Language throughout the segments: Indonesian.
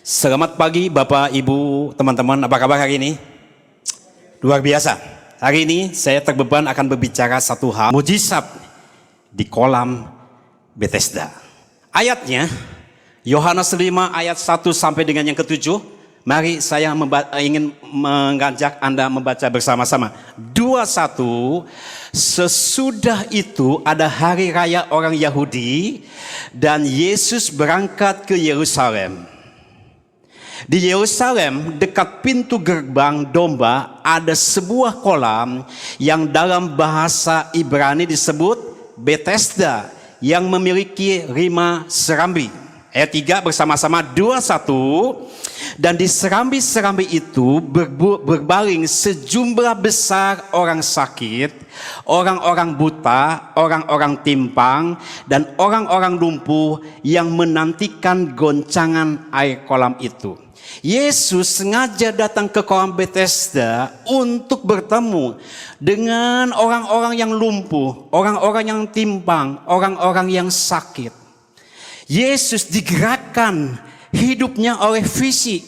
Selamat pagi Bapak, Ibu, teman-teman, apa kabar hari ini? Luar biasa. Hari ini saya terbeban akan berbicara satu hal, mujizat di kolam Bethesda. Ayatnya Yohanes 5 ayat 1 sampai dengan yang ke-7. Mari saya ingin mengajak Anda membaca bersama-sama. 2:1. Sesudah itu ada hari raya orang Yahudi dan Yesus berangkat ke Yerusalem. Di Yerusalem dekat pintu gerbang domba ada sebuah kolam yang dalam bahasa Ibrani disebut Bethesda yang memiliki 5 serambi. Ayat 3 bersama-sama 2:1. Dan di serambi-serambi itu berbaring sejumlah besar orang sakit, orang-orang buta, orang-orang timpang, dan orang-orang lumpuh yang menantikan goncangan air kolam itu. Yesus sengaja datang ke kolam Bethesda untuk bertemu dengan orang-orang yang lumpuh, orang-orang yang timpang, orang-orang yang sakit. Yesus digerakkan hidupnya oleh visi,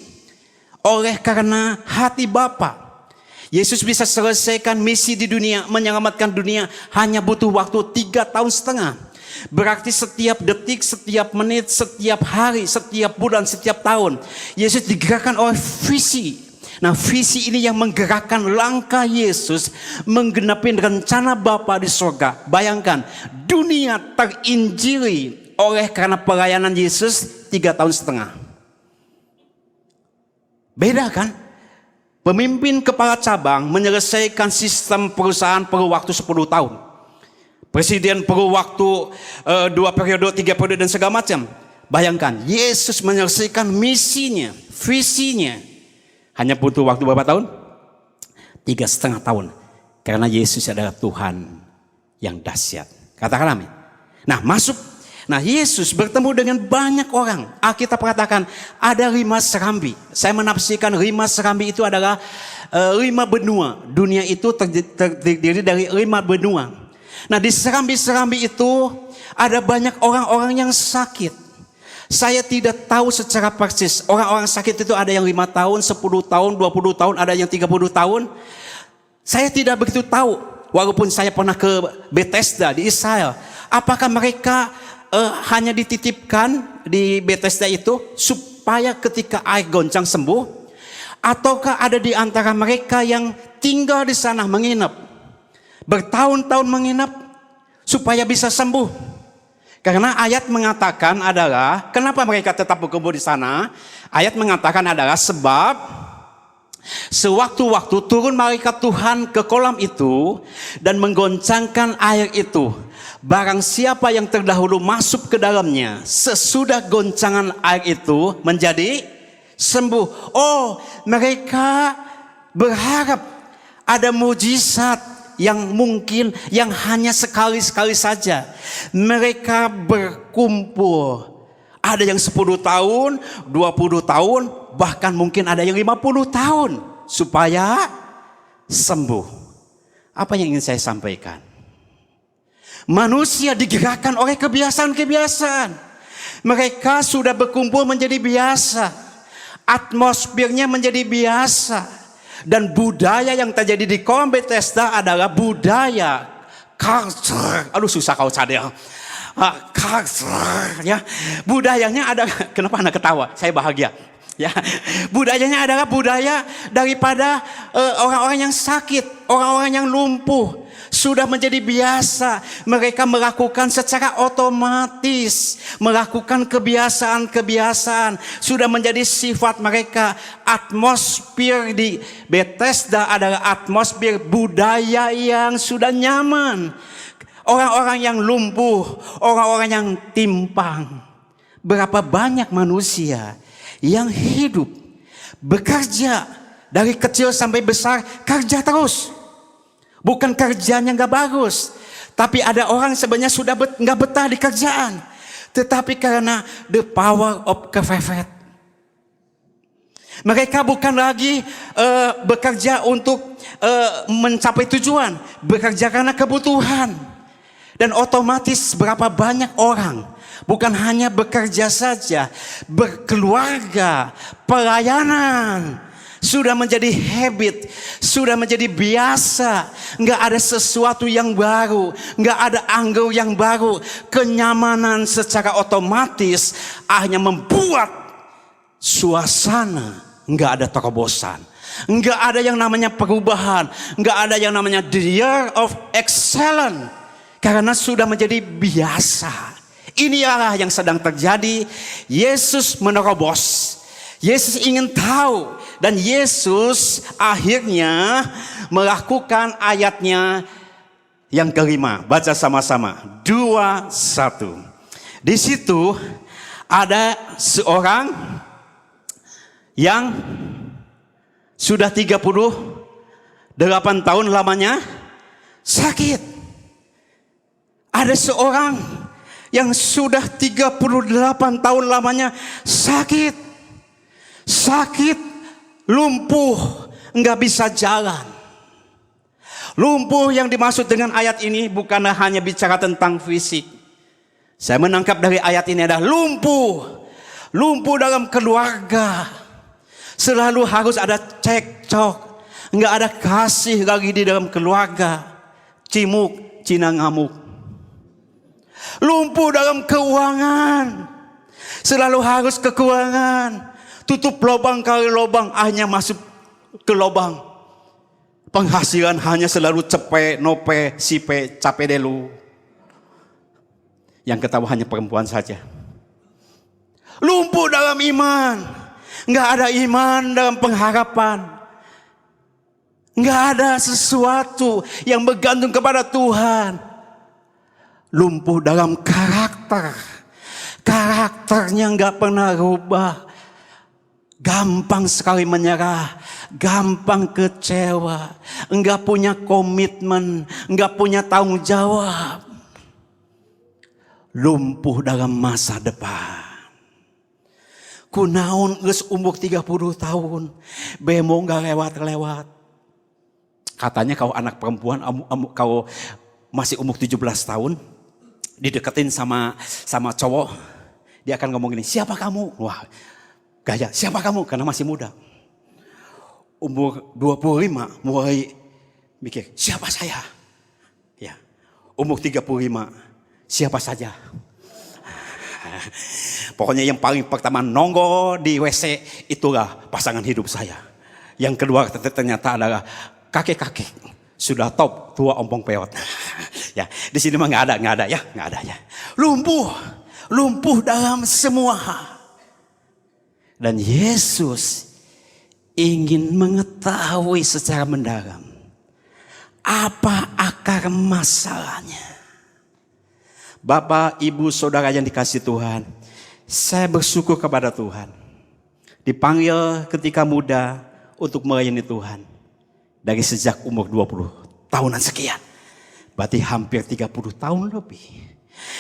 oleh karena hati Bapa. Yesus bisa selesaikan misi di dunia, menyelamatkan dunia hanya butuh waktu 3,5 tahun. Berarti setiap detik, setiap menit, setiap hari, setiap bulan, setiap tahun Yesus digerakkan oleh visi. Nah, visi ini yang menggerakkan langkah Yesus menggenapi rencana Bapa di surga. Bayangkan, dunia terinjili oleh karena pelayanan Yesus 3,5 tahun. Beda kan? Pemimpin kepala cabang menyelesaikan sistem perusahaan perlu waktu 10 tahun. Presiden perlu waktu 2 periode, 3 periode dan segala macam. Bayangkan, Yesus menyelesaikan misinya, visinya hanya butuh waktu berapa tahun? 3,5 tahun. Karena Yesus adalah Tuhan yang dahsyat. Katakan amin. Nah, Yesus bertemu dengan banyak orang. Alkitab katakan ada 5 serambi. Saya menafsirkan 5 serambi itu adalah 5 benua. Dunia itu terdiri dari 5 benua. Nah, di serambi-serambi itu ada banyak orang-orang yang sakit. Saya tidak tahu secara persis. Orang-orang sakit itu ada yang 5 tahun, 10 tahun, 20 tahun, ada yang 30 tahun. Saya tidak begitu tahu. Walaupun saya pernah ke Bethesda di Israel. Apakah mereka hanya dititipkan di Bethesda itu supaya ketika air goncang sembuh? Ataukah ada di antara mereka yang tinggal di sana menginap? Bertahun-tahun menginap supaya bisa sembuh. Karena ayat mengatakan adalah, kenapa mereka tetap berkumpul di sana? Ayat mengatakan adalah sebab sewaktu-waktu turun malaikat Tuhan ke kolam itu dan menggoncangkan air itu. Barang siapa yang terdahulu masuk ke dalamnya, sesudah goncangan air itu menjadi sembuh. Oh, mereka berharap ada mujizat yang mungkin yang hanya sekali-sekali saja. Mereka berkumpul. Ada yang 10 tahun, 20 tahun, bahkan mungkin ada yang 50 tahun supaya sembuh. Apa yang ingin saya sampaikan? Manusia digerakkan oleh kebiasaan-kebiasaan. Mereka sudah berkumpul menjadi biasa. Atmosfernya menjadi biasa. Dan budaya yang terjadi di kolam Bethesda adalah budaya culture. Aduh, susah kau sadar. Culture, ya. Budayanya ada. Kenapa Anda ketawa? Saya bahagia. Ya, budayanya adalah budaya daripada orang-orang yang sakit, orang-orang yang lumpuh. Sudah menjadi biasa, mereka melakukan secara otomatis, melakukan kebiasaan-kebiasaan, sudah menjadi sifat mereka. Atmosfer di Bethesda adalah atmosfer budaya yang sudah nyaman. Orang-orang yang lumpuh, orang-orang yang timpang. Berapa banyak manusia yang hidup, bekerja dari kecil sampai besar, kerja terus. Bukan kerjanya gak bagus, tapi ada orang sebenarnya sudah gak betah di kerjaan, tetapi karena the power of kefefet, mereka bukan lagi bekerja untuk mencapai tujuan, bekerja karena kebutuhan. Dan otomatis berapa banyak orang bukan hanya bekerja saja, berkeluarga, pelayanan. Sudah menjadi habit, sudah menjadi biasa. Nggak ada sesuatu yang baru, nggak ada angle yang baru. Kenyamanan secara otomatis akhirnya membuat suasana nggak ada terobosan. Nggak ada yang namanya perubahan, nggak ada yang namanya the year of excellence. Karena sudah menjadi biasa. Inilah yang sedang terjadi. Yesus menerobos. Yesus ingin tahu. Dan Yesus akhirnya melakukan ayatnya yang kelima. Baca sama-sama. 2:1. Di situ ada seorang yang sudah 38 tahun lamanya sakit. Ada seorang yang sudah 38 tahun lamanya sakit. Sakit, lumpuh, nggak bisa jalan. Lumpuh yang dimaksud dengan ayat ini bukanlah hanya bicara tentang fisik. Saya menangkap dari ayat ini adalah lumpuh. Lumpuh dalam keluarga. Selalu harus ada cekcok. Nggak ada kasih lagi di dalam keluarga. Cimuk, cina ngamuk. Lumpuh dalam keuangan. Selalu harus ke keuangan. Tutup lubang kali lubang, akhirnya masuk ke lubang. Penghasilan hanya selalu cepe, nope, sipe, cape delu. Yang ketawa hanya perempuan saja. Lumpuh dalam iman. Nggak ada iman dalam pengharapan. Nggak ada sesuatu yang bergantung kepada Tuhan. Lumpuh dalam karakter. Karakternya nggak pernah rubah. Gampang sekali menyerah, gampang kecewa, enggak punya komitmen, enggak punya tanggung jawab. Lumpuh dalam masa depan. Kunaon geus umur 30 tahun, bemo enggak lewat-lewat. Katanya kau anak perempuan, kau masih umur 17 tahun, dideketin sama cowok, dia akan ngomong gini, siapa kamu? Wah, gaya, siapa kamu? Karena masih muda. Umur 25 mulai mikir, siapa saya? Ya. Umur 35, siapa saja? Pokoknya yang paling pertama nongol di WC itulah pasangan hidup saya. Yang kedua ternyata adalah kakek-kakek. Sudah top, tua ompong peot. Ya, di sini mah nggak ada ya. Lumpuh dalam semua hal. Dan Yesus ingin mengetahui secara mendalam apa akar masalahnya. Bapak, Ibu, Saudara yang dikasihi Tuhan, saya bersyukur kepada Tuhan. Dipanggil ketika muda untuk melayani Tuhan. Dari sejak umur 20 tahunan sekian. Berarti hampir 30 tahun lebih.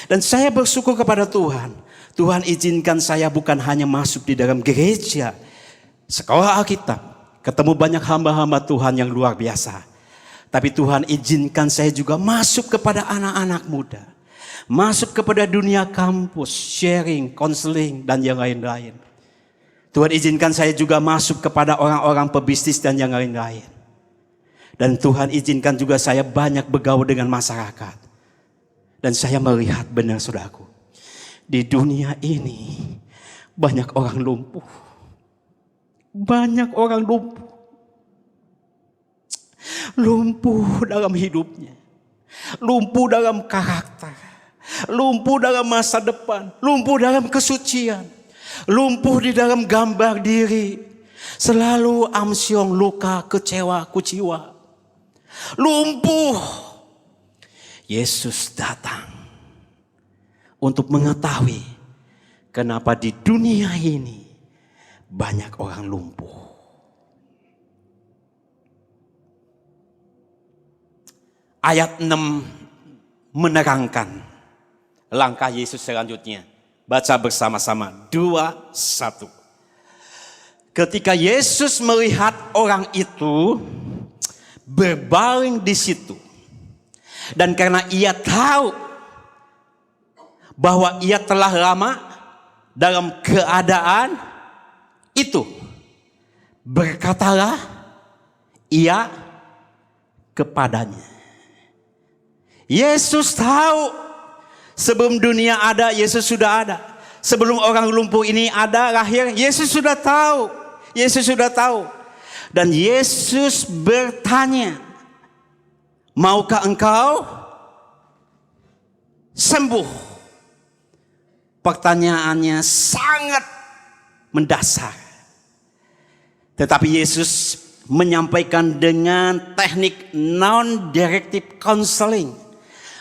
Dan saya bersyukur kepada Tuhan. Tuhan izinkan saya bukan hanya masuk di dalam gereja, sekolah Alkitab, ketemu banyak hamba-hamba Tuhan yang luar biasa. Tapi Tuhan izinkan saya juga masuk kepada anak-anak muda. Masuk kepada dunia kampus, sharing, counseling, dan yang lain-lain. Tuhan izinkan saya juga masuk kepada orang-orang pebisnis dan yang lain-lain. Dan Tuhan izinkan juga saya banyak bergaul dengan masyarakat. Dan saya melihat benar saudaraku. Di dunia ini banyak orang lumpuh. Banyak orang lumpuh. Lumpuh dalam hidupnya. Lumpuh dalam karakter. Lumpuh dalam masa depan. Lumpuh dalam kesucian. Lumpuh di dalam gambar diri. Selalu amsyong, luka, kecewa, kuciwa. Lumpuh. Yesus datang untuk mengetahui kenapa di dunia ini banyak orang lumpuh. Ayat 6 menerangkan langkah Yesus selanjutnya. Baca bersama-sama. 2:1. Ketika Yesus melihat orang itu berbaring di situ. Dan karena ia tahu bahwa ia telah lama dalam keadaan itu. Berkatalah ia kepadanya. Yesus tahu sebelum dunia ada, Yesus sudah ada. Sebelum orang lumpuh ini ada lahir, Yesus sudah tahu. Yesus sudah tahu. Dan Yesus bertanya, maukah engkau sembuh? Pertanyaannya sangat mendasar. Tetapi Yesus menyampaikan dengan teknik non-directive counseling.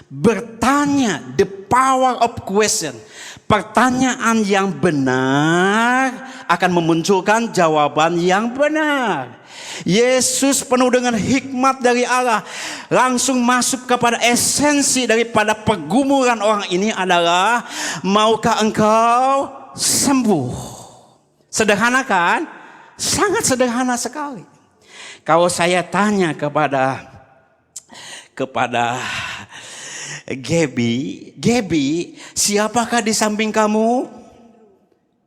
Bertanya, the power of question. Pertanyaan yang benar akan memunculkan jawaban yang benar. Yesus penuh dengan hikmat dari Allah langsung masuk kepada esensi daripada pergumulan orang ini adalah, maukah engkau sembuh? Sederhana kan? Sangat sederhana sekali. Kalau saya tanya kepada Gaby, siapakah di samping kamu?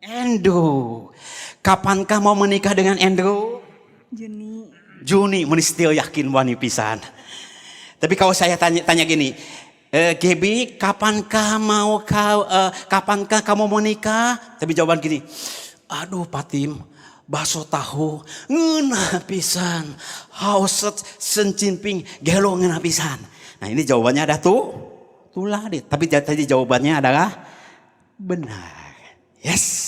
Andrew. Kapankah mau menikah dengan Andrew? Juni, mesti yakin wani pisan. Tapi kalau saya tanya gini, Gaby, kapankah kamu mau nikah? Tapi jawaban gini, aduh Patim, bakso tahu ngeunah pisan, hauset sencimping gelo ngeunah pisan. Nah ini jawabannya ada tuladit. Tapi tadi jawabannya adalah benar. Yes.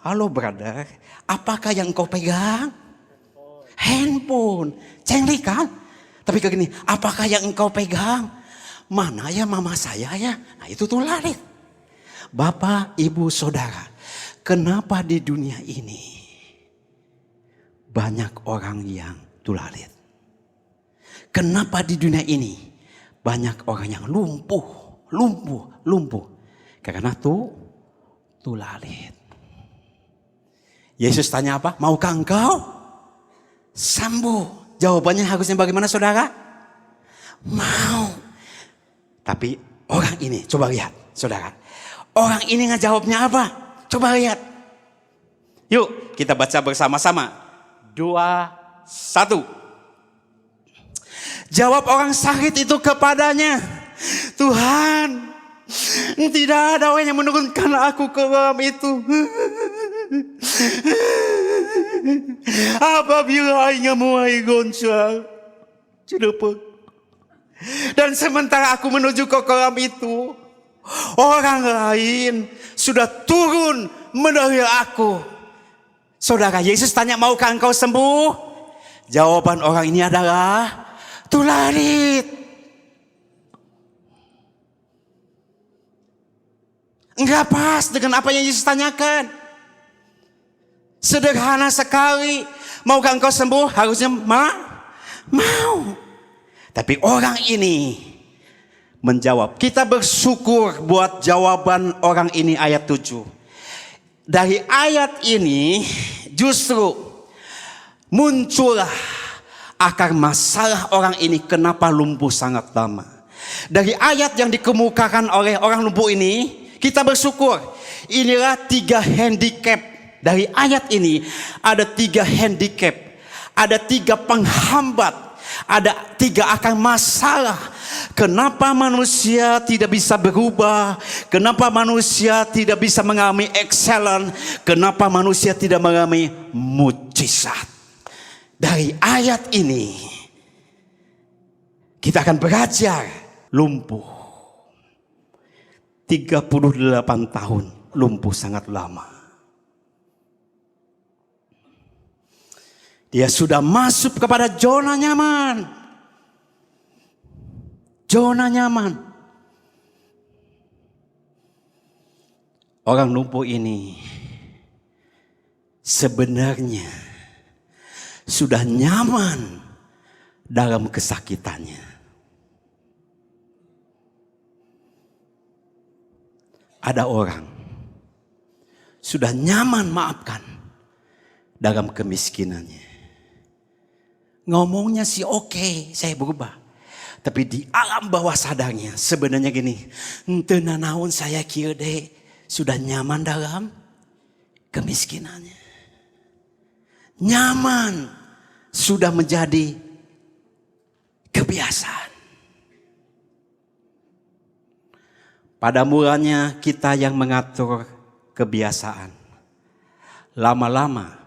Halo brother, apakah yang kau pegang? Handphone. Cengli kan? Tapi kayak gini, apakah yang engkau pegang? Mana ya mama saya ya? Nah itu tuladit. Bapak, ibu, saudara, kenapa di dunia ini banyak orang yang tuladit? Kenapa di dunia ini banyak orang yang lumpuh? Karena tuladit. Yesus tanya apa? Maukah engkau sembuh? Jawabannya harusnya bagaimana saudara? Mau. Tapi orang ini, coba lihat saudara. Orang ini ngejawabnya apa? Coba lihat. Yuk kita baca bersama-sama. 2, 1. Jawab orang sakit itu kepadanya, Tuhan, tidak ada orang yang menurunkan aku ke dalam itu. Apabila aingnya mulai goncang, cedepek. Dan sementara aku menuju ke kolam itu, orang lain sudah turun mendahului aku. Saudara, Yesus tanya, maukah engkau sembuh? Jawaban orang ini adalah tuladit. Enggak pas dengan apa yang Yesus tanyakan. Sederhana sekali. Maukah engkau sembuh? Harusnya mau. Tapi orang ini menjawab. Kita bersyukur buat jawaban orang ini ayat 7. Dari ayat ini justru muncullah akar masalah orang ini kenapa lumpuh sangat lama. Dari ayat yang dikemukakan oleh orang lumpuh ini, kita bersyukur. Inilah 3 handicap. Dari ayat ini ada 3 handicap. Ada 3 penghambat. Ada 3 akar masalah. Kenapa manusia tidak bisa berubah? Kenapa manusia tidak bisa mengalami excellent? Kenapa manusia tidak mengalami mujizat? Dari ayat ini kita akan belajar lumpuh. 38 tahun lumpuh sangat lama. Dia sudah masuk kepada zona nyaman. Zona nyaman. Orang lumpuh ini sebenarnya sudah nyaman dalam kesakitannya. Ada orang sudah nyaman maafkan dalam kemiskinannya. Ngomongnya sih oke, saya berubah. Tapi di alam bawah sadarnya sebenarnya gini. Teu nanaon saya kieu deh sudah nyaman dalam kemiskinannya. Nyaman sudah menjadi kebiasaan. Pada mulanya kita yang mengatur kebiasaan. Lama-lama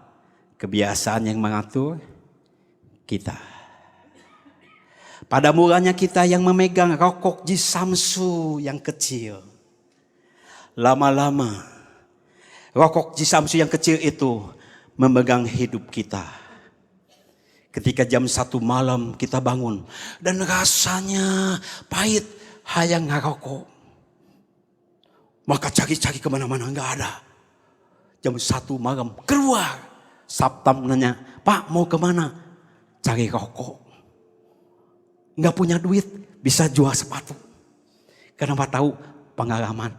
kebiasaan yang mengatur kita. Pada mulanya kita yang memegang rokok Jisamsu yang kecil. Lama-lama rokok Jisamsu yang kecil itu memegang hidup kita. Ketika jam 1 malam kita bangun dan rasanya pahit, hayang ngarokok. Maka cari-cari kemana-mana nggak ada. Jam 1 malam keluar. Saptam nanya, Pak mau kemana? Cari rokok. Nggak punya duit, bisa jual sepatu. Kenapa tahu? Pengalaman.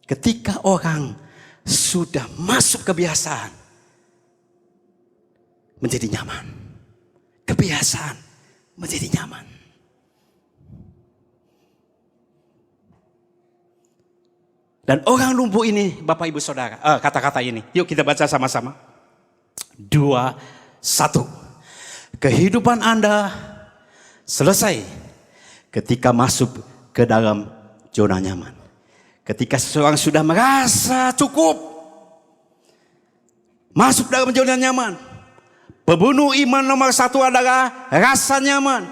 Ketika orang sudah masuk kebiasaan, menjadi nyaman. Kebiasaan menjadi nyaman. Dan orang lumpuh ini, Bapak Ibu Saudara, kata-kata ini, yuk kita baca sama-sama. 2, 1. Kehidupan Anda selesai ketika masuk ke dalam zona nyaman. Ketika seseorang sudah merasa cukup, masuk dalam zona nyaman. Pembunuh iman nomor 1 adalah rasa nyaman.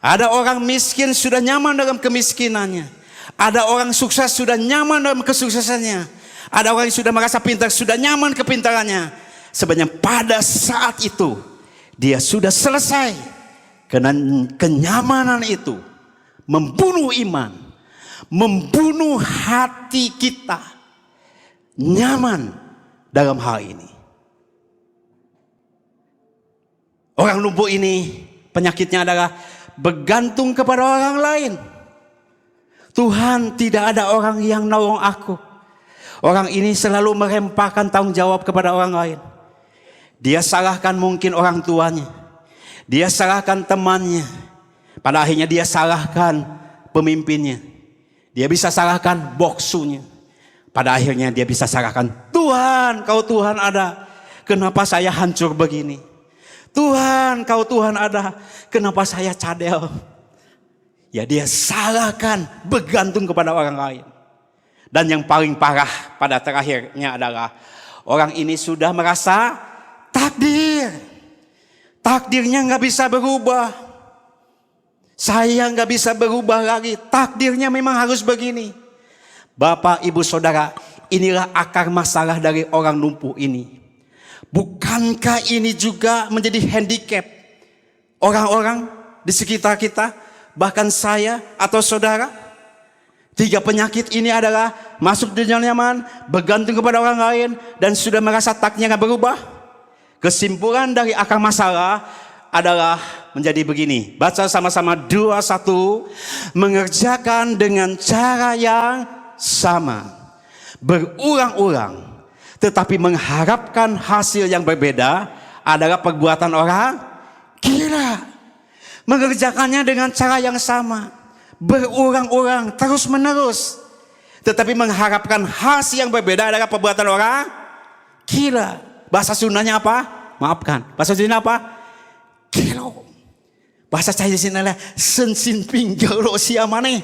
Ada orang miskin sudah nyaman dalam kemiskinannya. Ada orang sukses sudah nyaman dalam kesuksesannya. Ada orang yang sudah merasa pintar sudah nyaman kepintarannya. Sebenarnya pada saat itu dia sudah selesai. Karena kenyamanan itu membunuh iman, membunuh hati kita. Nyaman dalam hal ini. Orang lumpuh ini penyakitnya adalah bergantung kepada orang lain. Tuhan, tidak ada orang yang nolong aku. Orang ini selalu merempahkan tanggung jawab kepada orang lain. Dia salahkan mungkin orang tuanya. Dia salahkan temannya. Pada akhirnya dia salahkan pemimpinnya. Dia bisa salahkan boksunya. Pada akhirnya dia bisa salahkan, Tuhan, kau Tuhan ada, kenapa saya hancur begini? Tuhan, kau Tuhan ada, kenapa saya cadel? Ya dia salahkan, bergantung kepada orang lain. Dan yang paling parah pada terakhirnya adalah orang ini sudah merasa takdir. Takdirnya nggak bisa berubah. Saya nggak bisa berubah lagi. Takdirnya memang harus begini. Bapak, Ibu, Saudara, inilah akar masalah dari orang lumpuh ini. Bukankah ini juga menjadi handicap orang-orang di sekitar kita? Bahkan saya atau saudara. 3 penyakit ini adalah masuk di zona nyaman, bergantung kepada orang lain, dan sudah merasa takdirnya nggak berubah. Kesimpulan dari akar masalah adalah menjadi begini. Baca sama-sama 2, 1. Mengerjakan dengan cara yang sama, berulang-ulang, tetapi mengharapkan hasil yang berbeda adalah perbuatan orang gila. Mengerjakannya dengan cara yang sama, berulang-ulang, terus-menerus, tetapi mengharapkan hasil yang berbeda adalah perbuatan orang gila. Bahasa Sundanya apa? Maafkan. Bahasa Sunda apa? Gelo. Bahasa Chinese adalah sensin pinggalo siamane.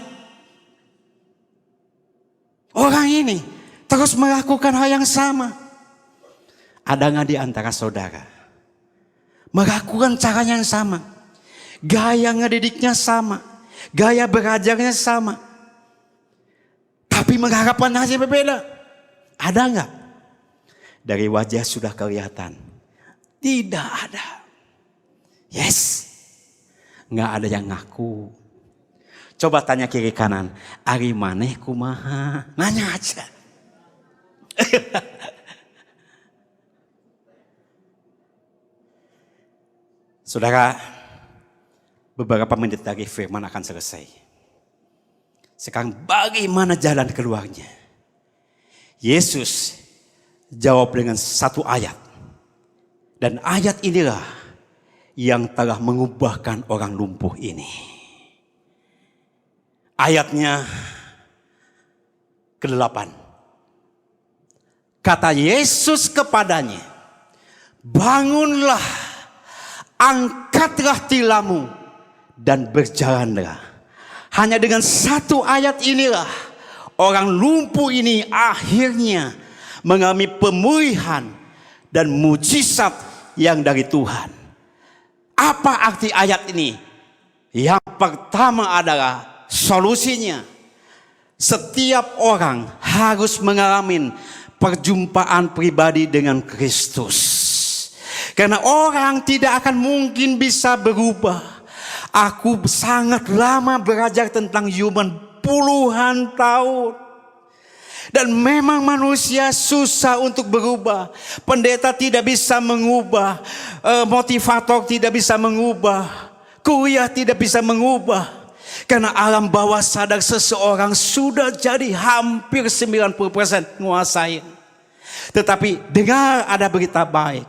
Orang ini terus melakukan hal yang sama. Ada nggak di antara saudara melakukan caranya yang sama, gaya ngedidiknya sama, gaya berajarnya sama, tapi mengharapkan hasil berbeda? Ada nggak? Dari wajah sudah kelihatan. Tidak ada. Yes. Nggak ada yang ngaku. Coba tanya kiri kanan. Ari maneh kumaha? Nanya aja. Saudara, beberapa menit lagi firman akan selesai. Sekarang bagaimana jalan keluarnya? Yesus jawab dengan satu ayat. Dan ayat inilah yang telah mengubahkan orang lumpuh ini. Ayatnya ke-8. Kata Yesus kepadanya, bangunlah, angkatlah tilammu dan berjalanlah. Hanya dengan satu ayat inilah orang lumpuh ini akhirnya mengalami pemulihan dan mujizat yang dari Tuhan. Apa arti ayat ini? Yang pertama adalah solusinya. Setiap orang harus mengalami perjumpaan pribadi dengan Kristus. Karena orang tidak akan mungkin bisa berubah. Aku sangat lama belajar tentang human, puluhan tahun. Dan memang manusia susah untuk berubah. Pendeta tidak bisa mengubah, motivator tidak bisa mengubah, kuliah tidak bisa mengubah. Karena alam bawah sadar seseorang sudah jadi hampir 90% menguasai. Tetapi dengar, ada berita baik.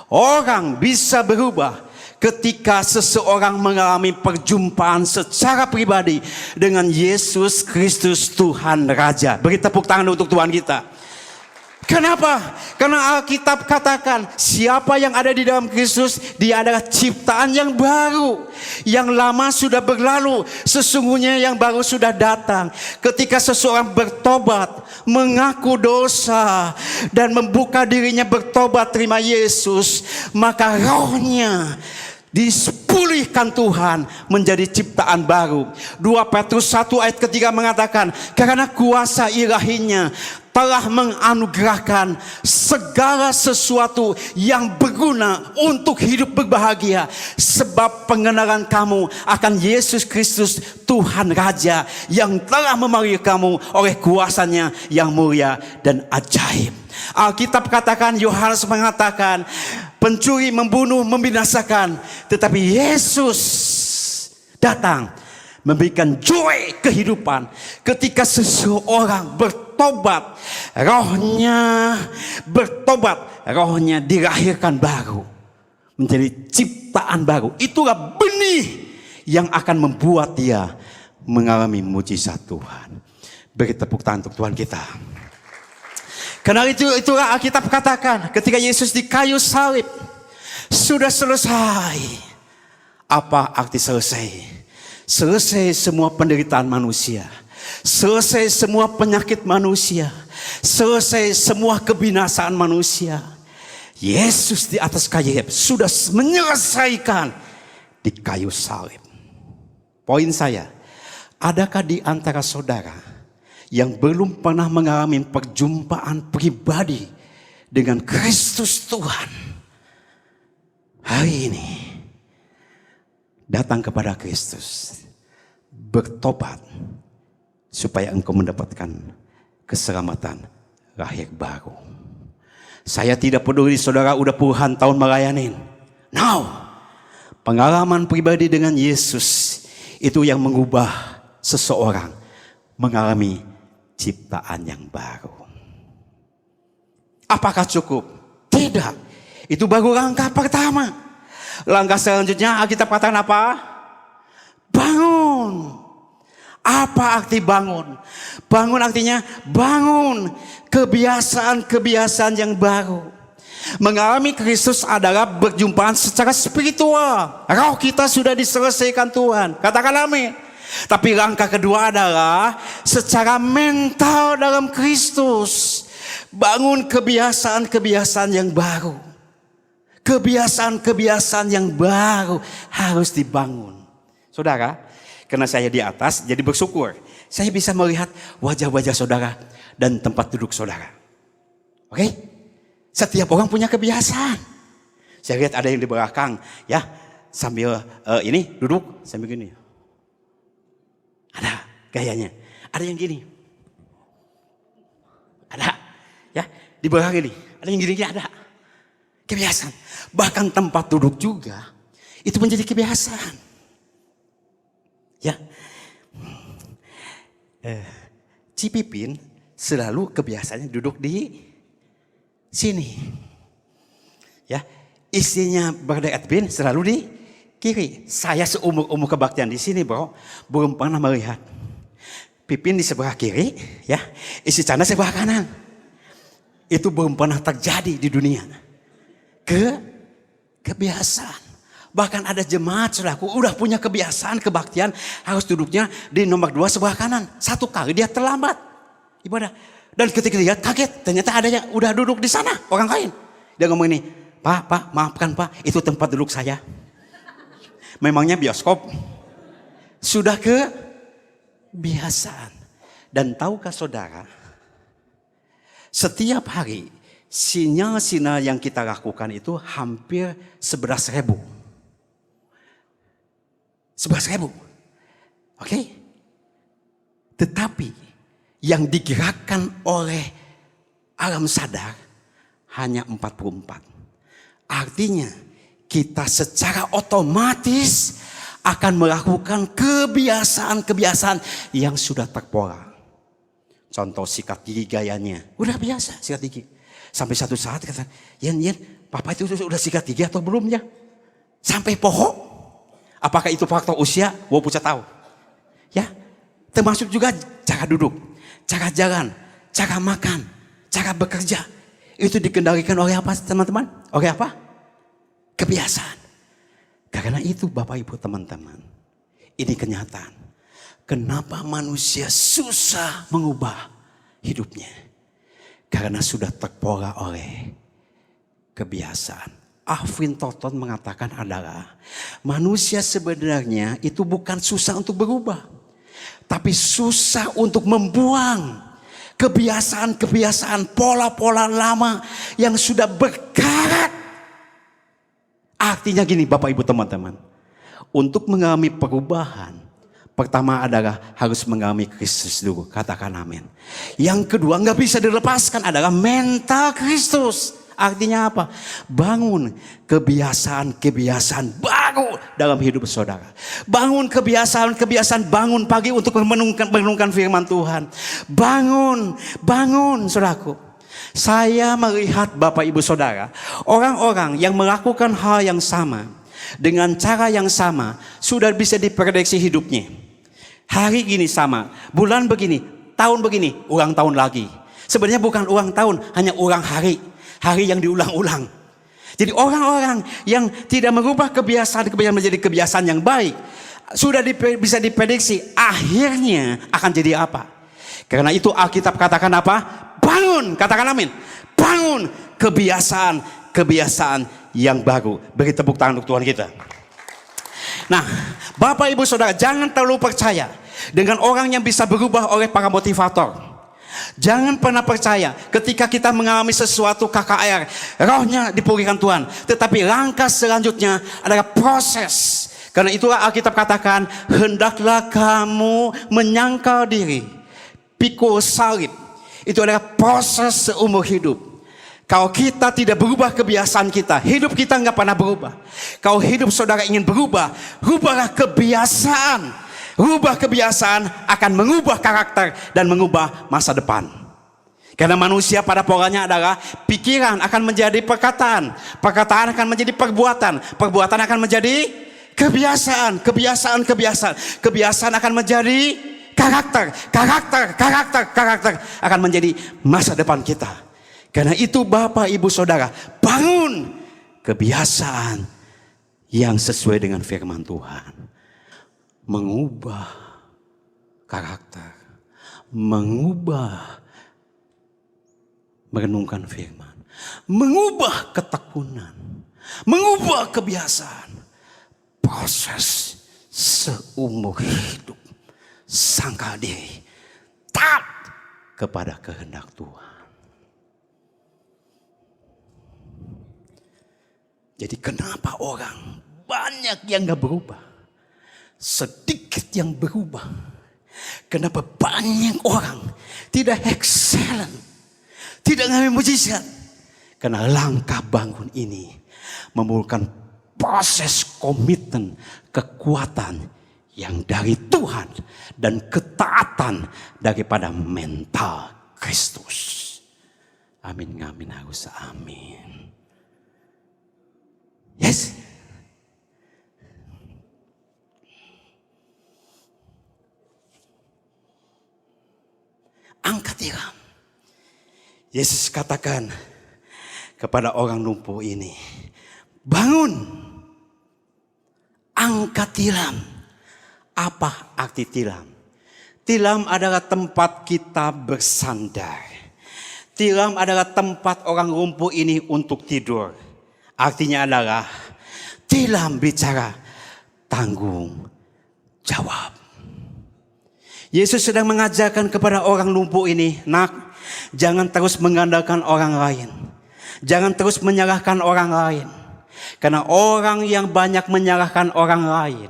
Orang bisa berubah ketika seseorang mengalami perjumpaan secara pribadi dengan Yesus Kristus Tuhan Raja. Beri tepuk tangan untuk Tuhan kita. Kenapa? Karena Alkitab katakan siapa yang ada di dalam Kristus, dia adalah ciptaan yang baru. Yang lama sudah berlalu, sesungguhnya yang baru sudah datang. Ketika seseorang bertobat, mengaku dosa dan membuka dirinya bertobat terima Yesus, maka rohnya dipulihkan Tuhan menjadi ciptaan baru. 2 Petrus 1 ayat ketiga mengatakan, karena kuasa ilahinya telah menganugerahkan segala sesuatu yang berguna untuk hidup berbahagia, sebab pengenalan kamu akan Yesus Kristus Tuhan Raja yang telah memanggil kamu oleh kuasanya yang mulia dan ajaib. Alkitab katakan, Yohanes mengatakan, pencuri, membunuh, membinasakan, tetapi Yesus datang memberikan joy kehidupan. Ketika seseorang bertobat, rohnya dilahirkan baru, menjadi ciptaan baru. Itulah benih yang akan membuat dia mengalami mujizat Tuhan. Beri tepuk tangan untuk Tuhan kita. Karena itulah Alkitab katakan ketika Yesus di kayu salib, sudah selesai. Apa arti selesai? Selesai semua penderitaan manusia. Selesai semua penyakit manusia. Selesai semua kebinasaan manusia. Yesus di atas kayu salib sudah menyelesaikan di kayu salib. Poin saya, adakah di antara saudara yang belum pernah mengalami perjumpaan pribadi dengan Kristus Tuhan? Hari ini datang kepada Kristus, bertobat supaya engkau mendapatkan keselamatan lahir baru. Saya tidak peduli saudara udah puluhan tahun melayani. Now, pengalaman pribadi dengan Yesus itu yang mengubah seseorang mengalami ciptaan yang baru. Apakah cukup? Tidak. Itu baru langkah pertama. Langkah selanjutnya Alkitab katakan apa? Bangun. Apa arti bangun? Bangun artinya bangun kebiasaan-kebiasaan yang baru. Mengalami Kristus adalah berjumpaan secara spiritual. Roh kita sudah diselesaikan Tuhan. Katakan amin. Tapi langkah kedua adalah secara mental dalam Kristus. Bangun kebiasaan-kebiasaan yang baru. Kebiasaan-kebiasaan yang baru harus dibangun. Saudara, karena saya di atas jadi bersyukur. Saya bisa melihat wajah-wajah saudara dan tempat duduk saudara. Oke? Setiap orang punya kebiasaan. Saya lihat ada yang di belakang, ya, sambil ini duduk sambil gini. Ada gayanya. Ada yang gini. Ada. Ya, di belakang ini. Ada yang gini, ada. Kebiasaan. Bahkan tempat duduk juga. Itu menjadi kebiasaan. Ya. Cipipin selalu kebiasaannya duduk di sini. Ya. Istrinya Brother Edwin selalu di kiri. Saya seumur-umur kebaktian di sini bro, belum pernah melihat Pipin di sebelah kiri, ya, istri Chandra sebelah kanan. Itu belum pernah terjadi di dunia. Kebiasaan. Bahkan ada jemaat saudaraku udah punya kebiasaan kebaktian harus duduknya di nomor 2 sebelah kanan. Satu kali dia terlambat ibadah. Dan ketika dia kaget ternyata ada yang udah duduk di sana orang lain. Dia ngomong ini, Pak, maafkan Pak, itu tempat duduk saya. Memangnya bioskop. Sudah kebiasaan. Dan tahukah saudara, setiap hari sinyal-sinyal yang kita lakukan itu hampir 11.000. 11.000. Oke? Tetapi yang digerakkan oleh alam sadar hanya 44. Artinya kita secara otomatis akan melakukan kebiasaan-kebiasaan yang sudah terpola. Contoh sikat gigi gayanya. Udah biasa sikat gigi. Sampai satu saat kata, Yen, Papa itu sudah sikat gigi atau belum ya? Sampai pohon. Apakah itu faktor usia? Gua punya tahu. Ya, termasuk juga cara duduk, cara jalan, cara makan, cara bekerja. Itu dikendalikan oleh apa teman-teman? Oleh apa? Kebiasaan. Karena itu Bapak Ibu teman-teman, ini kenyataan. Kenapa manusia susah mengubah hidupnya? Karena sudah terpola oleh kebiasaan. Alvin Toton mengatakan adalah manusia sebenarnya itu bukan susah untuk berubah. Tapi susah untuk membuang kebiasaan-kebiasaan, pola-pola lama yang sudah berkarat. Artinya gini Bapak Ibu teman-teman. Untuk mengalami perubahan, pertama adalah harus mengalami Kristus dulu. Katakan amin. Yang kedua nggak bisa dilepaskan adalah mental Kristus. Artinya apa? Bangun kebiasaan-kebiasaan baru dalam hidup saudara. Bangun kebiasaan-kebiasaan bangun pagi untuk merenungkan firman Tuhan. Bangun saudaraku. Saya melihat Bapak Ibu Saudara, orang-orang yang melakukan hal yang sama, dengan cara yang sama, sudah bisa diprediksi hidupnya. Hari gini sama, bulan begini, tahun begini, ulang tahun lagi. Sebenarnya bukan ulang tahun, hanya ulang hari. Hari yang diulang-ulang. Jadi orang-orang yang tidak merubah kebiasaan-kebiasaan menjadi kebiasaan yang baik, sudah bisa diprediksi akhirnya akan jadi apa. Karena itu Alkitab katakan apa? Bangun, katakan amin. Bangun kebiasaan yang baru. Beri tepuk tangan untuk Tuhan kita. Nah, Bapak Ibu Saudara, jangan terlalu percaya dengan orang yang bisa berubah oleh para motivator. Jangan pernah percaya ketika kita mengalami sesuatu KKR, rohnya dipulihkan Tuhan. Tetapi langkah selanjutnya adalah proses. Karena itulah Alkitab katakan, hendaklah kamu menyangkal diri, pikul salib. Itu adalah proses seumur hidup. Kalau kita tidak berubah kebiasaan kita, hidup kita nggak pernah berubah. Kalau hidup saudara ingin berubah, rubahlah kebiasaan. Rubah kebiasaan akan mengubah karakter dan mengubah masa depan. Karena manusia pada polanya adalah pikiran akan menjadi perkataan. Perkataan akan menjadi perbuatan. Perbuatan akan menjadi kebiasaan. Kebiasaan akan menjadi karakter. Karakter akan menjadi masa depan kita. Karena itu Bapak Ibu Saudara, bangun kebiasaan yang sesuai dengan firman Tuhan. Mengubah karakter, mengubah merenungkan firman, mengubah ketekunan, mengubah kebiasaan, proses seumur hidup, sangkal diri, taat kepada kehendak Tuhan. Jadi kenapa orang banyak yang gak berubah? Sedikit yang berubah. Kenapa banyak orang tidak excellent, tidak mengalami mujizat? Karena langkah bangun ini memerlukan proses komitmen, kekuatan yang dari Tuhan dan ketaatan daripada mental Kristus. Amin, amin, harus amin. Yesus katakan kepada orang lumpuh ini, bangun, angkat tilam. Apa arti tilam? Tilam adalah tempat kita bersandar. Tilam adalah tempat orang lumpuh ini untuk tidur. Artinya adalah tilam bicara tanggung jawab. Yesus sedang mengajarkan kepada orang lumpuh ini, nak, jangan terus mengandalkan orang lain. Jangan terus menyalahkan orang lain. Karena orang yang banyak menyalahkan orang lain,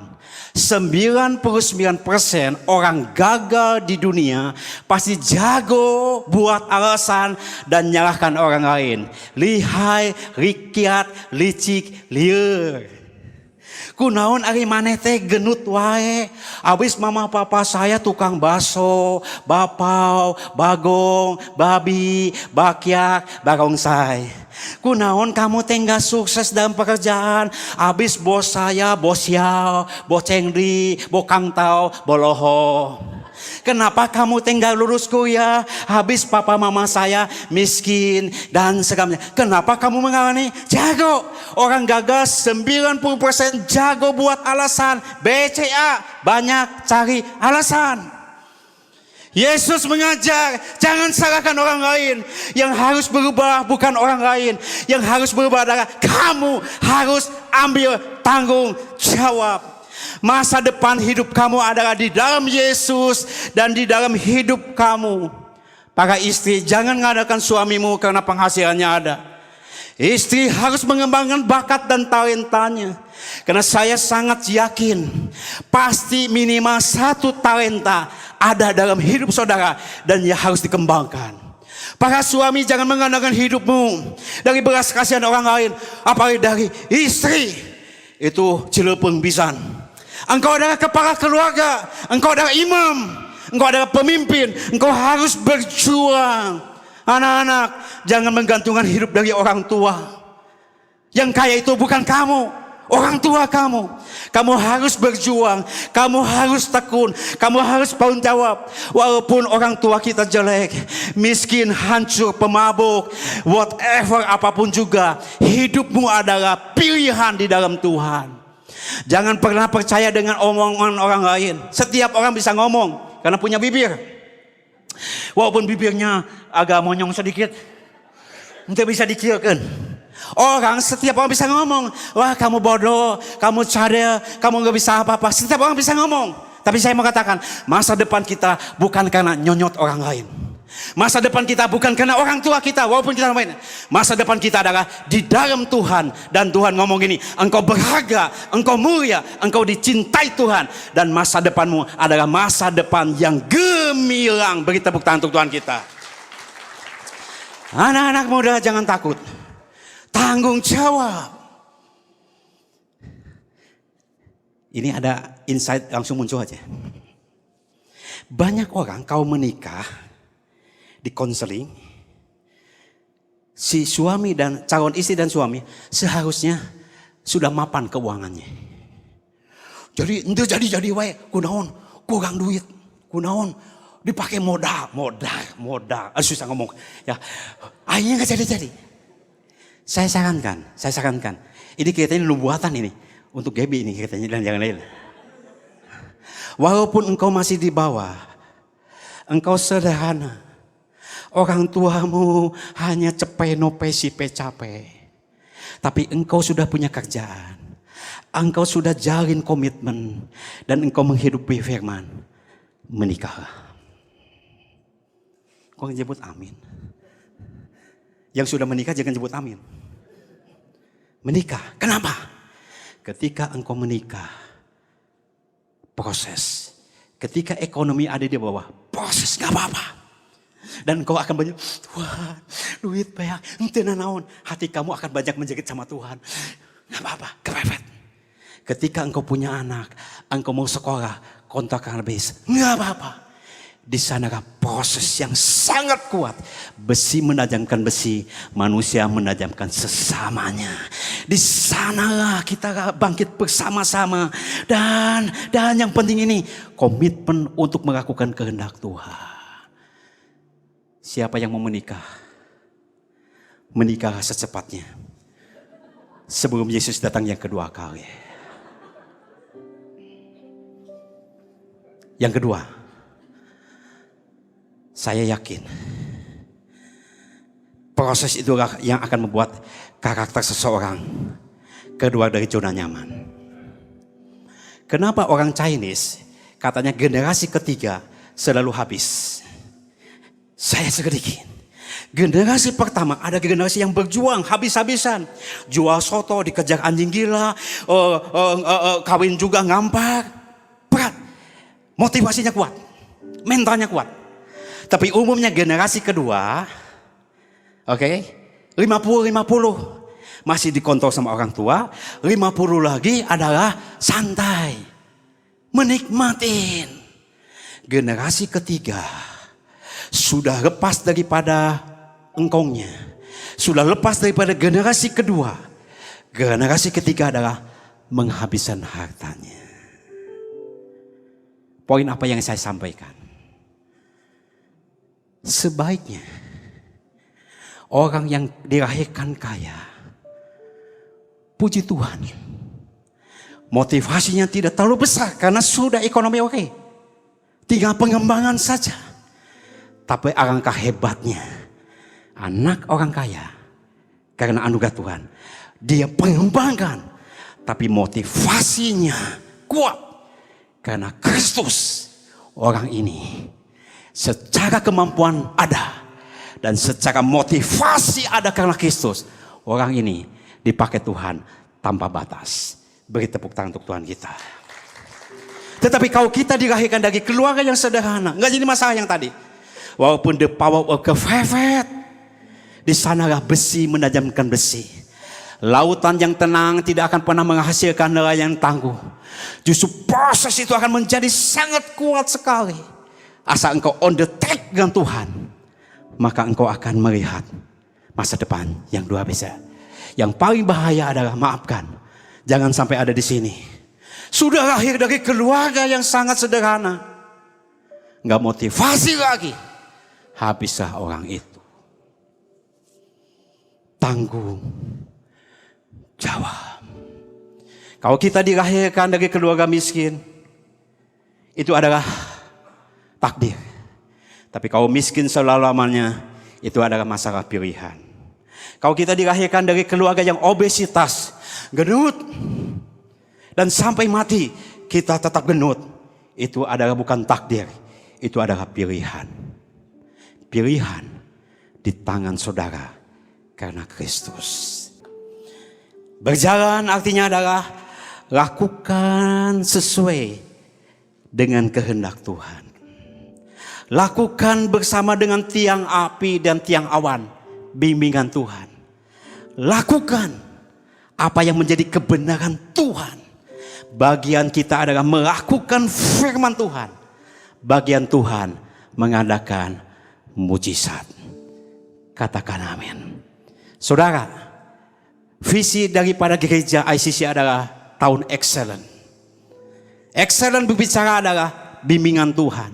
99% orang gagal di dunia pasti jago buat alasan dan nyalahkan orang lain. Lihai, likiat, licik, liar. Kunaon ari maneh teh genut wae. Abis mama papa saya tukang baso, bapau, bagong, babi, bakyak, barongsai. Kunaon kamu teh gak sukses dalam pekerjaan. Abis bos saya, bos yao, bos cengri, bokang tau, boloho. Kenapa kamu tinggal lulus kuliah? Habis papa mama saya miskin dan segamanya. Kenapa kamu mengalami? Jago. Orang gagal 90% jago buat alasan. BCA banyak cari alasan. Yesus mengajar, jangan salahkan orang lain. Yang harus berubah bukan orang lain. Yang harus berubah adalah kamu harus ambil tanggung jawab. Masa depan hidup kamu adalah di dalam Yesus dan di dalam hidup kamu. Para istri, jangan mengandalkan suamimu karena penghasilannya ada. Istri harus mengembangkan bakat dan talentanya. Karena saya sangat yakin pasti minimal satu talenta ada dalam hidup saudara dan ia harus dikembangkan. Para suami, jangan mengandalkan hidupmu dari belas kasihan orang lain, apalagi dari istri. Itu cilepeng pisan. Engkau adalah kepala keluarga, engkau adalah imam, engkau adalah pemimpin, engkau harus berjuang. Anak-anak, jangan menggantungkan hidup dari orang tua. Yang kaya itu bukan kamu, orang tua kamu. Kamu harus berjuang, kamu harus tekun, kamu harus tanggung jawab. Walaupun orang tua kita jelek, miskin, hancur, pemabuk, whatever apapun juga, hidupmu adalah pilihan di dalam Tuhan. Jangan pernah percaya dengan omongan orang lain. Setiap orang bisa ngomong karena punya bibir. Walaupun bibirnya agak monyong sedikit, nanti bisa dikirakan. Setiap orang bisa ngomong. Wah, kamu bodoh, kamu cadel, kamu gak bisa apa-apa. Setiap orang bisa ngomong. Tapi saya mau katakan, masa depan kita bukan karena nyonyot orang lain. Masa depan kita bukan karena orang tua kita, walaupun kita main. Masa depan kita adalah di dalam Tuhan. Dan Tuhan ngomong gini, engkau berharga, engkau mulia, engkau dicintai Tuhan. Dan masa depanmu adalah masa depan yang gemilang. Beri tepuk tangan untuk Tuhan kita. Anak-anak muda, jangan takut. Tanggung jawab. Ini ada insight langsung muncul aja. Banyak orang kau menikah, di konseling, si suami dan calon istri dan suami seharusnya sudah mapan keuangannya. Jadi ente jadi wae kunaon kurang duit, kunaon dipakai modal. Susah ngomong ya. Akhirnya nggak jadi. Saya sarankan. Ini kayaknya nubuatan ini untuk Gaby ini katanya dan yang lain. Walaupun engkau masih di bawah, engkau sederhana. Orang tuamu hanya cepenope sipe cape. Tapi engkau sudah punya kerjaan. Engkau sudah jalin komitmen. Dan engkau menghidupi firman. Menikahlah. Kau nyebut amin. Yang sudah menikah jangan sebut amin. Menikah. Kenapa? Ketika engkau menikah. Proses. Ketika ekonomi ada di bawah. Proses gak apa-apa. Dan engkau akan banyak, Tuhan, duit banyak, ente naon. Hati kamu akan banyak menjagit sama Tuhan. Gak apa-apa, kepepet. Ketika engkau punya anak, engkau mau sekolah, kontrakan habis. Gak apa-apa. Di sana proses yang sangat kuat. Besi menajamkan besi, manusia menajamkan sesamanya. Di sanalah kita bangkit bersama-sama. Dan yang penting ini, komitmen untuk melakukan kehendak Tuhan. Siapa yang mau menikah? menikah secepatnya sebelum Yesus datang yang kedua kali. Yang kedua, saya yakin proses itulah yang akan membuat karakter seseorang keluar dari zona nyaman. Kenapa orang Chinese katanya generasi ketiga selalu habis? Saya sedikit. Generasi pertama ada generasi yang berjuang habis-habisan. Jual soto, dikejar anjing gila, kawin juga ngampar. Berat. Motivasinya kuat. Mentalnya kuat. Tapi umumnya generasi kedua, 50-50. Masih dikontrol sama orang tua. 50 lagi adalah santai. Menikmatin. Generasi ketiga sudah lepas daripada engkongnya. Sudah lepas daripada generasi kedua. Generasi ketiga adalah menghabiskan hartanya. Poin apa yang saya sampaikan? Sebaiknya orang yang dilahirkan kaya, puji Tuhan, motivasinya tidak terlalu besar karena sudah ekonomi oke. Tinggal pengembangan saja. Tapi alangkah hebatnya anak orang kaya karena anugerah Tuhan. Dia pengembangan, tapi motivasinya kuat karena Kristus. Orang ini secara kemampuan ada dan secara motivasi ada karena Kristus. Orang ini dipakai Tuhan tanpa batas. Beri tepuk tangan untuk Tuhan kita. Tetapi kalau kita dilahirkan dari keluarga yang sederhana, nggak jadi masalah yang tadi. Walaupun the power of kefefet, di sanalah besi menajamkan besi. Lautan yang tenang tidak akan pernah menghasilkan nelayan yang tangguh. Justru proses itu akan menjadi sangat kuat sekali. Asal engkau on the track dengan Tuhan, maka engkau akan melihat masa depan yang luar biasa. Yang paling bahaya adalah maafkan. Jangan sampai ada di sini. Sudah lahir dari keluarga yang sangat sederhana. Nggak motivasi lagi. Habislah orang itu. Tanggung jawab. Kalau kita dilahirkan dari keluarga miskin, itu adalah takdir. Tapi kalau miskin selama-lamanya, itu adalah masalah pilihan. Kalau kita dilahirkan dari keluarga yang obesitas, gendut, dan sampai mati kita tetap gendut, itu adalah bukan takdir, itu adalah pilihan. Pilihan di tangan saudara karena Kristus. Berjalan artinya adalah lakukan sesuai dengan kehendak Tuhan. Lakukan bersama dengan tiang api dan tiang awan, bimbingan Tuhan. Lakukan apa yang menjadi kebenaran Tuhan. Bagian kita adalah melakukan firman Tuhan. Bagian Tuhan mengadakan mujizat. Katakan amin. Saudara, visi daripada gereja ICC adalah tahun excellent. Excellent berbicara adalah bimbingan Tuhan.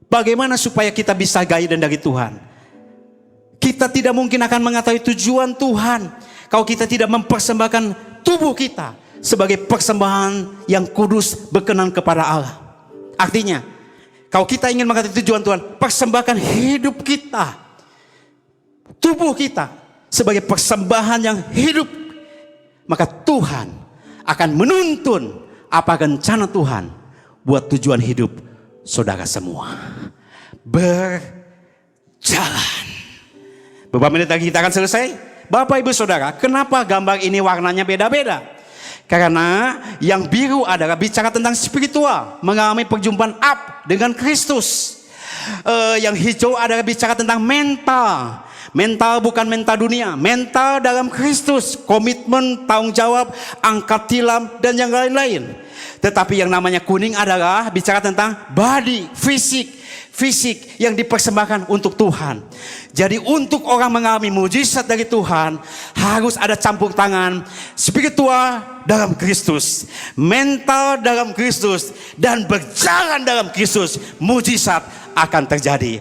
Bagaimana supaya kita bisa guidance dari Tuhan? Kita tidak mungkin akan mengetahui tujuan Tuhan kalau kita tidak mempersembahkan tubuh kita sebagai persembahan yang kudus berkenan kepada Allah. Artinya, kalau kita ingin mengetahui tujuan Tuhan, persembahkan hidup kita, tubuh kita sebagai persembahan yang hidup, maka Tuhan akan menuntun apa rencana Tuhan buat tujuan hidup saudara semua. Berjalan. Beberapa menit lagi kita akan selesai. Bapak ibu saudara, kenapa gambar ini warnanya beda-beda? Karena yang biru adalah bicara tentang spiritual, mengalami perjumpaan up dengan Kristus. Yang hijau adalah bicara tentang mental. Mental bukan mental dunia, mental dalam Kristus, komitmen, tanggung jawab, angkat tilam dan yang lain-lain. Tetapi yang namanya kuning adalah bicara tentang body, fisik yang dipersembahkan untuk Tuhan. Jadi untuk orang mengalami mujizat dari Tuhan, harus ada campur tangan spiritual dalam Kristus, mental dalam Kristus, dan berjalan dalam Kristus. Mujizat akan terjadi.